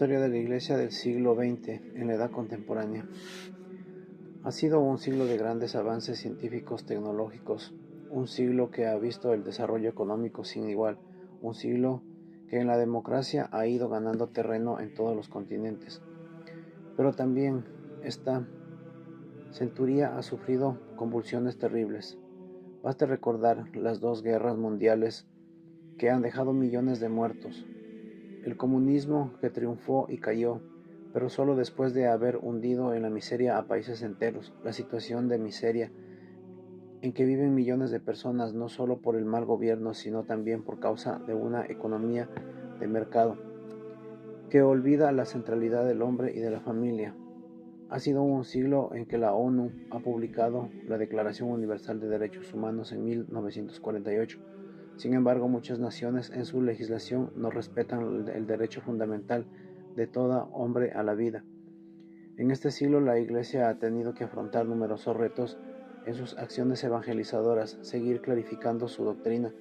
Historia de la Iglesia del siglo XX en la Edad Contemporánea. Ha sido un siglo de grandes avances científicos tecnológicos, un siglo que ha visto el desarrollo económico sin igual, un siglo que en la democracia ha ido ganando terreno en todos los continentes. Pero también esta centuria ha sufrido convulsiones terribles. Basta recordar las dos guerras mundiales que han dejado millones de muertos. El comunismo que triunfó y cayó, pero solo después de haber hundido en la miseria a países enteros. La situación de miseria en que viven millones de personas no solo por el mal gobierno, sino también por causa de una economía de mercado que olvida la centralidad del hombre y de la familia. Ha sido un siglo en que la ONU ha publicado la Declaración Universal de Derechos Humanos en 1948. Sin embargo, muchas naciones en su legislación no respetan el derecho fundamental de todo hombre a la vida. En este siglo la Iglesia ha tenido que afrontar numerosos retos en sus acciones evangelizadoras, seguir clarificando su doctrina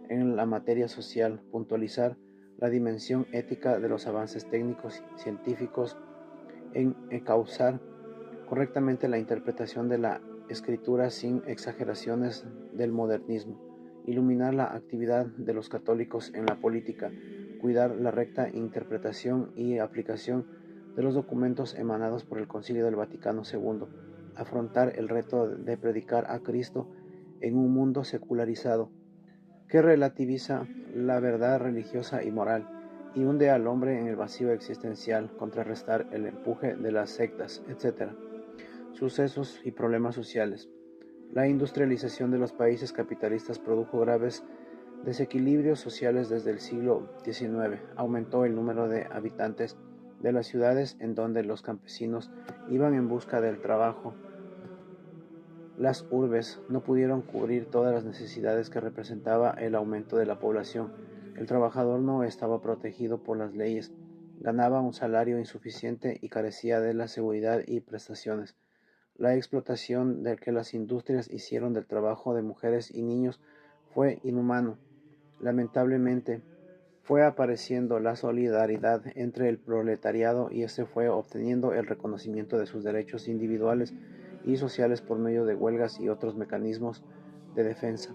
en la materia social, puntualizar la dimensión ética de los avances técnicos y científicos, en encauzar correctamente la interpretación de la escritura sin exageraciones del modernismo, iluminar la actividad de los católicos en la política, cuidar la recta interpretación y aplicación de los documentos emanados por el Concilio del Vaticano II, afrontar el reto de predicar a Cristo en un mundo secularizado que relativiza la verdad religiosa y moral y hunde al hombre en el vacío existencial, contrarrestar el empuje de las sectas, etc. Sucesos y problemas sociales. La industrialización de los países capitalistas produjo graves desequilibrios sociales desde el siglo XIX. Aumentó el número de habitantes de las ciudades en donde los campesinos iban en busca del trabajo. Las urbes no pudieron cubrir todas las necesidades que representaba el aumento de la población. El trabajador no estaba protegido por las leyes, ganaba un salario insuficiente y carecía de la seguridad y prestaciones. La explotación de que las industrias hicieron del trabajo de mujeres y niños fue inhumano. Lamentablemente, fue apareciendo la solidaridad entre el proletariado y este fue obteniendo el reconocimiento de sus derechos individuales y sociales por medio de huelgas y otros mecanismos de defensa.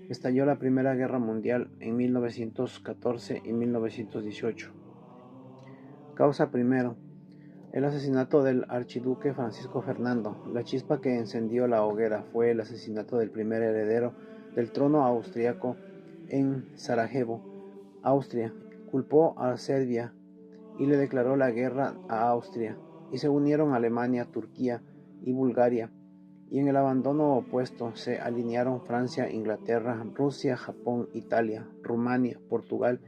Estalló la Primera Guerra Mundial en 1914 y 1918. Causa primero. El asesinato del archiduque Francisco Fernando. La chispa que encendió la hoguera fue el asesinato del primer heredero del trono austriaco en Sarajevo, Austria. Culpó a Serbia y le declaró la guerra a Austria, y se unieron Alemania, Turquía y Bulgaria, y en el abandono opuesto se alinearon Francia, Inglaterra, Rusia, Japón, Italia, Rumania, Portugal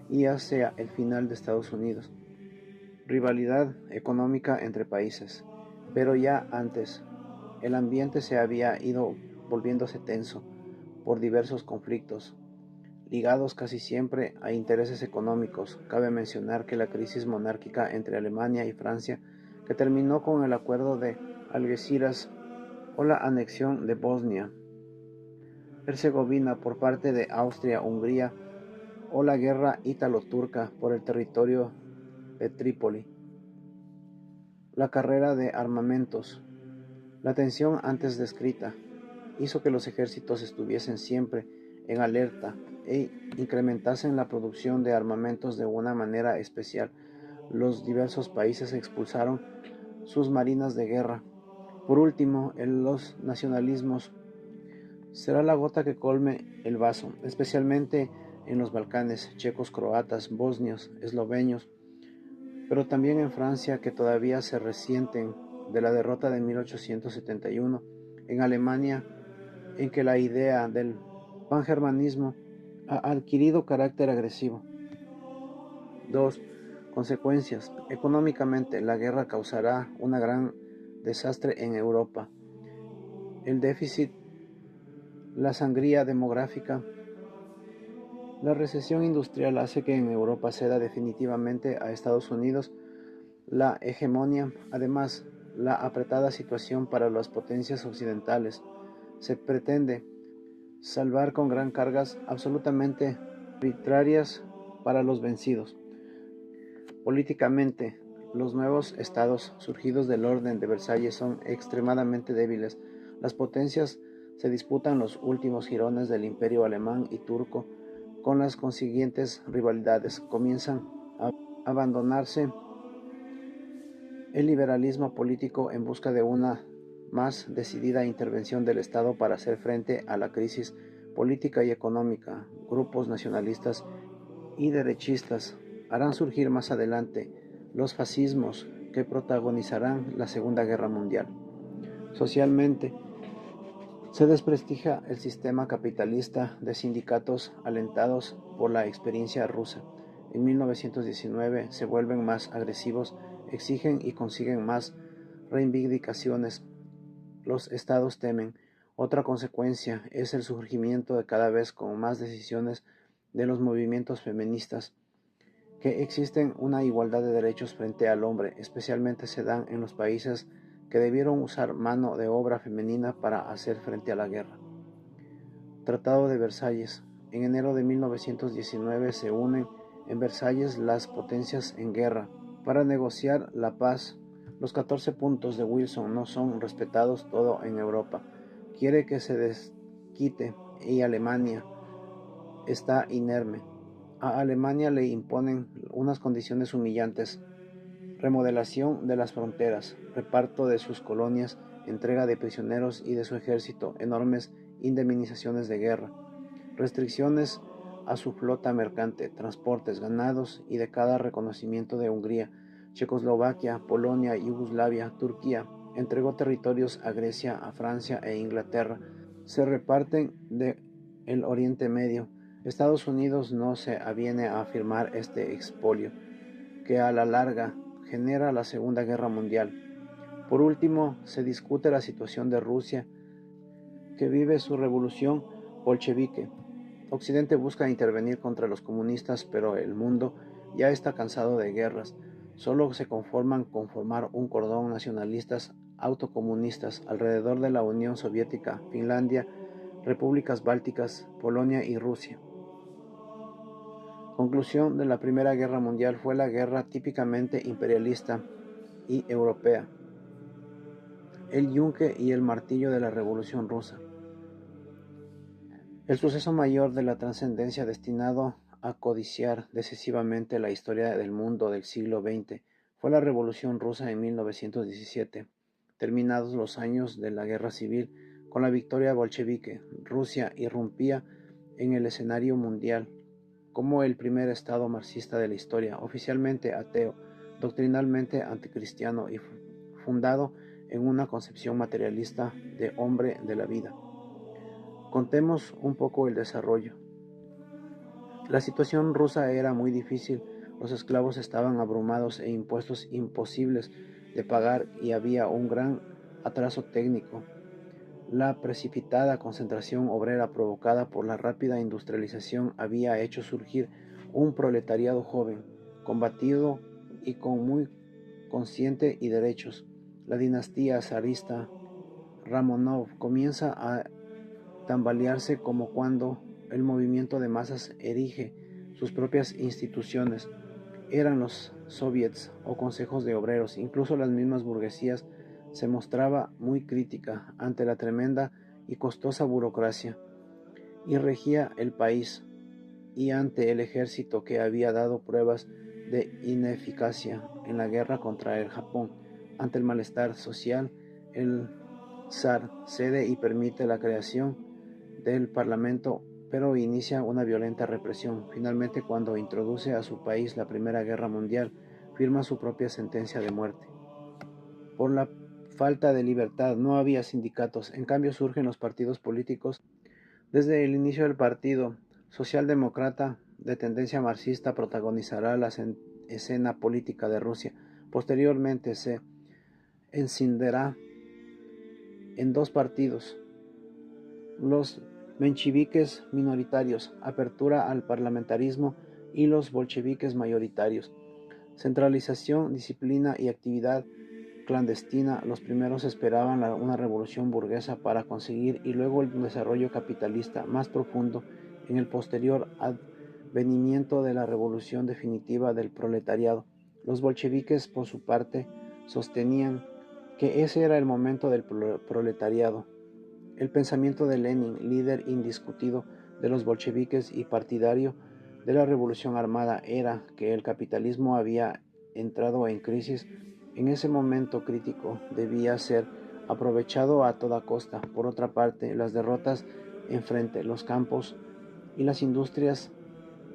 y hacia el final de Estados Unidos. Rivalidad económica entre países, pero ya antes el ambiente se había ido volviéndose tenso por diversos conflictos, ligados casi siempre a intereses económicos. Cabe mencionar que la crisis monárquica entre Alemania y Francia, que terminó con el acuerdo de Algeciras o la anexión de Bosnia-Herzegovina por parte de Austria-Hungría, o la guerra ítalo-turca por el territorio de Trípoli. La carrera de armamentos. La tensión antes descrita hizo que los ejércitos estuviesen siempre en alerta e incrementasen la producción de armamentos de una manera especial. Los diversos países expulsaron sus marinas de guerra. Por último, los nacionalismos. Será la gota que colme el vaso, especialmente en los Balcanes, checos, croatas, bosnios, eslovenios, pero también en Francia, que todavía se resienten de la derrota de 1871, en Alemania, en que la idea del pangermanismo ha adquirido carácter agresivo. 2. Consecuencias. Económicamente, la guerra causará un gran desastre en Europa. El déficit, la sangría demográfica, la recesión industrial hace que en Europa ceda definitivamente a Estados Unidos la hegemonía. Además, la apretada situación para las potencias occidentales. Se pretende salvar con gran cargas absolutamente arbitrarias para los vencidos. Políticamente, los nuevos estados surgidos del orden de Versalles son extremadamente débiles. Las potencias se disputan los últimos jirones del imperio alemán y turco, con las consiguientes rivalidades. Comienzan a abandonarse el liberalismo político en busca de una más decidida intervención del Estado para hacer frente a la crisis política y económica. Grupos nacionalistas y derechistas harán surgir más adelante los fascismos que protagonizarán la Segunda Guerra Mundial. Socialmente, se desprestigia el sistema capitalista de sindicatos alentados por la experiencia rusa. En 1919 se vuelven más agresivos, exigen y consiguen más reivindicaciones. Los estados temen. Otra consecuencia es el surgimiento de cada vez con más decisiones de los movimientos feministas, que existen una igualdad de derechos frente al hombre, especialmente se dan en los países que debieron usar mano de obra femenina para hacer frente a la guerra. Tratado de Versalles. En enero de 1919 se unen en Versalles las potencias en guerra para negociar la paz. Los 14 puntos de Wilson no son respetados todo en Europa. Quiere que se desquite y Alemania está inerme. A Alemania le imponen unas condiciones humillantes: remodelación de las fronteras, reparto de sus colonias, entrega de prisioneros y de su ejército, enormes indemnizaciones de guerra, restricciones a su flota mercante, transportes, ganados y de cada reconocimiento de Hungría, Checoslovaquia, Polonia, Yugoslavia, Turquía. Entregó territorios a Grecia, a Francia e Inglaterra. Se reparten el Oriente Medio. Estados Unidos no se aviene a firmar este expolio, que a la larga genera la Segunda Guerra Mundial. Por último, se discute la situación de Rusia, que vive su revolución bolchevique. Occidente busca intervenir contra los comunistas, pero el mundo ya está cansado de guerras. Solo se conforman con formar un cordón nacionalistas autocomunistas alrededor de la Unión Soviética, Finlandia, repúblicas bálticas, Polonia y Rusia. Conclusión de la Primera Guerra Mundial: fue la guerra típicamente imperialista y europea, el yunque y el martillo de la Revolución Rusa. El suceso mayor de la trascendencia destinado a codiciar decisivamente la historia del mundo del siglo XX fue la Revolución Rusa en 1917. Terminados los años de la Guerra Civil, con la victoria bolchevique, Rusia irrumpía en el escenario mundial como el primer estado marxista de la historia, oficialmente ateo, doctrinalmente anticristiano y fundado en una concepción materialista de hombre de la vida. Contemos un poco el desarrollo. La situación rusa era muy difícil, los esclavos estaban abrumados e impuestos imposibles de pagar y había un gran atraso técnico. La precipitada concentración obrera provocada por la rápida industrialización había hecho surgir un proletariado joven, combatido y con muy consciente y derechos. La dinastía zarista Romanov comienza a tambalearse como cuando el movimiento de masas erige sus propias instituciones. Eran los soviets o consejos de obreros, incluso las mismas burguesías se mostraba muy crítica ante la tremenda y costosa burocracia y regía el país, y ante el ejército que había dado pruebas de ineficacia en la guerra contra el Japón. Ante el malestar social, el zar cede y permite la creación del parlamento, pero inicia una violenta represión. Finalmente, cuando introduce a su país la Primera Guerra Mundial, firma su propia sentencia de muerte. Por la falta de libertad no había sindicatos, en cambio surgen los partidos políticos. Desde el inicio del Partido Socialdemócrata de tendencia marxista protagonizará la escena política de Rusia. Posteriormente se escindirá en dos partidos: los mencheviques minoritarios, apertura al parlamentarismo, y los bolcheviques mayoritarios, centralización, disciplina y actividad clandestina. Los primeros esperaban una revolución burguesa para conseguir y luego el desarrollo capitalista más profundo en el posterior advenimiento de la revolución definitiva del proletariado. Los bolcheviques, por su parte, sostenían que ese era el momento del proletariado. El pensamiento de Lenin, líder indiscutido de los bolcheviques y partidario de la revolución armada, era que el capitalismo había entrado en crisis. En ese momento crítico debía ser aprovechado a toda costa. Por otra parte, las derrotas enfrente, los campos y las industrias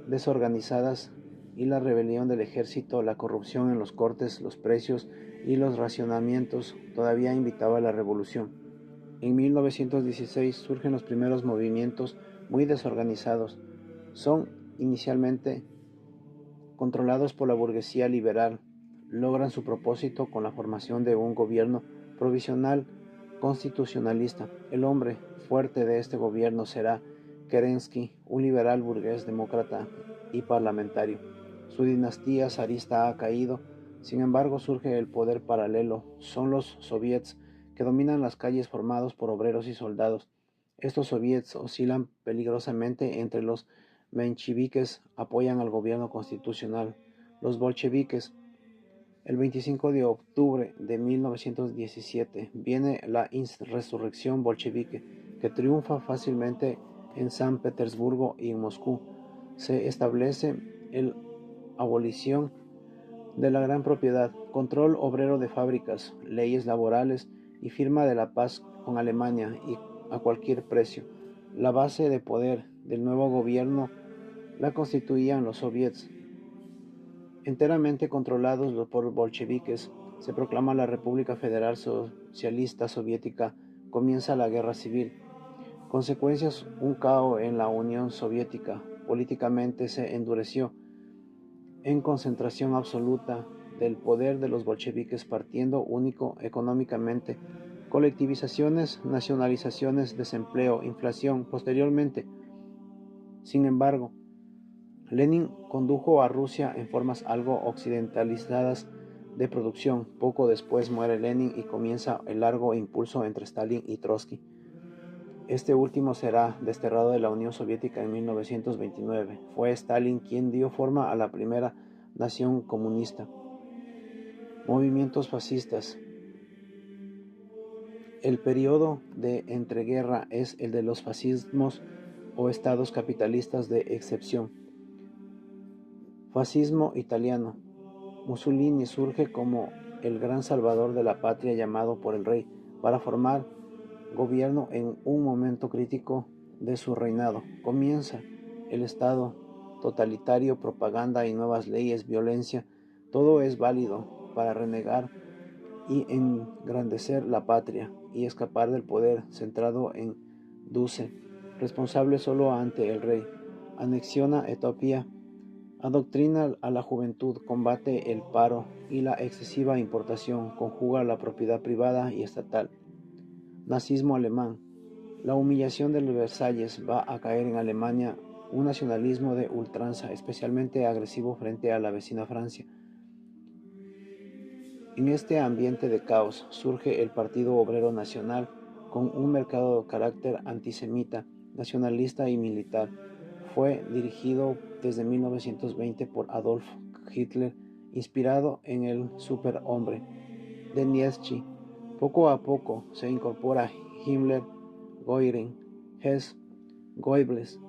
desorganizadas y la rebelión del ejército, la corrupción en los cortes, los precios y los racionamientos todavía invitaba a la revolución. En 1916 surgen los primeros movimientos muy desorganizados. Son inicialmente controlados por la burguesía liberal. Logran su propósito con la formación de un gobierno provisional constitucionalista. El hombre fuerte de este gobierno será Kerensky, un liberal burgués demócrata y parlamentario. Su dinastía zarista ha caído, sin embargo surge el poder paralelo. Son los soviets que dominan las calles formados por obreros y soldados. Estos soviets oscilan peligrosamente entre los mencheviques, apoyan al gobierno constitucional. Los bolcheviques. El 25 de octubre de 1917 viene la resurrección bolchevique, que triunfa fácilmente en San Petersburgo y en Moscú. Se establece la abolición de la gran propiedad, control obrero de fábricas, leyes laborales y firma de la paz con Alemania y a cualquier precio. La base de poder del nuevo gobierno la constituían los soviets, enteramente controlados por bolcheviques. Se proclama la República Federal Socialista Soviética. Comienza la Guerra Civil. Consecuencias: un caos en la Unión Soviética. Políticamente se endureció en concentración absoluta del poder de los bolcheviques, partido único económicamente, colectivizaciones, nacionalizaciones, desempleo, inflación. Posteriormente, sin embargo, Lenin condujo a Rusia en formas algo occidentalizadas de producción. Poco después muere Lenin y comienza el largo impulso entre Stalin y Trotsky. Este último será desterrado de la Unión Soviética en 1929. Fue Stalin quien dio forma a la primera nación comunista. Movimientos fascistas. El periodo de entreguerra es el de los fascismos o estados capitalistas de excepción. Fascismo italiano. Mussolini surge como el gran salvador de la patria llamado por el rey para formar gobierno en un momento crítico de su reinado. Comienza el Estado totalitario, propaganda y nuevas leyes, violencia. Todo es válido para renegar y engrandecer la patria y escapar del poder centrado en Duce, responsable solo ante el rey. Anexiona Etiopía. Adoctrina a la juventud, combate el paro y la excesiva importación, conjuga la propiedad privada y estatal. Nazismo alemán. La humillación de los Versalles va a caer en Alemania un nacionalismo de ultranza, especialmente agresivo frente a la vecina Francia. En este ambiente de caos surge el Partido Obrero Nacional con un marcado carácter antisemita, nacionalista y militar. Fue dirigido desde 1920 por Adolf Hitler, inspirado en el superhombre de Nietzsche. Poco a poco se incorpora Himmler, Göring, Hess, Goebbels.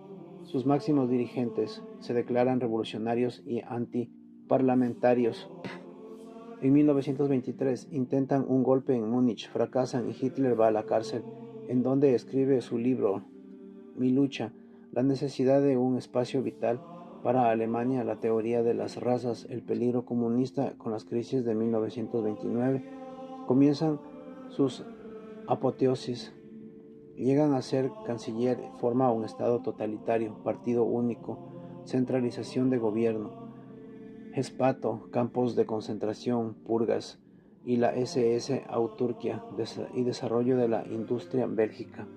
Sus máximos dirigentes se declaran revolucionarios y antiparlamentarios. En 1923 intentan un golpe en Múnich, fracasan y Hitler va a la cárcel, en donde escribe su libro Mi lucha, la necesidad de un espacio vital para Alemania, la teoría de las razas, el peligro comunista. Con las crisis de 1929 comienzan sus apoteosis. Llegan a ser canciller, forma un estado totalitario, partido único, centralización de gobierno, Gespato, campos de concentración, purgas y la SS Auturquía y desarrollo de la industria bélgica.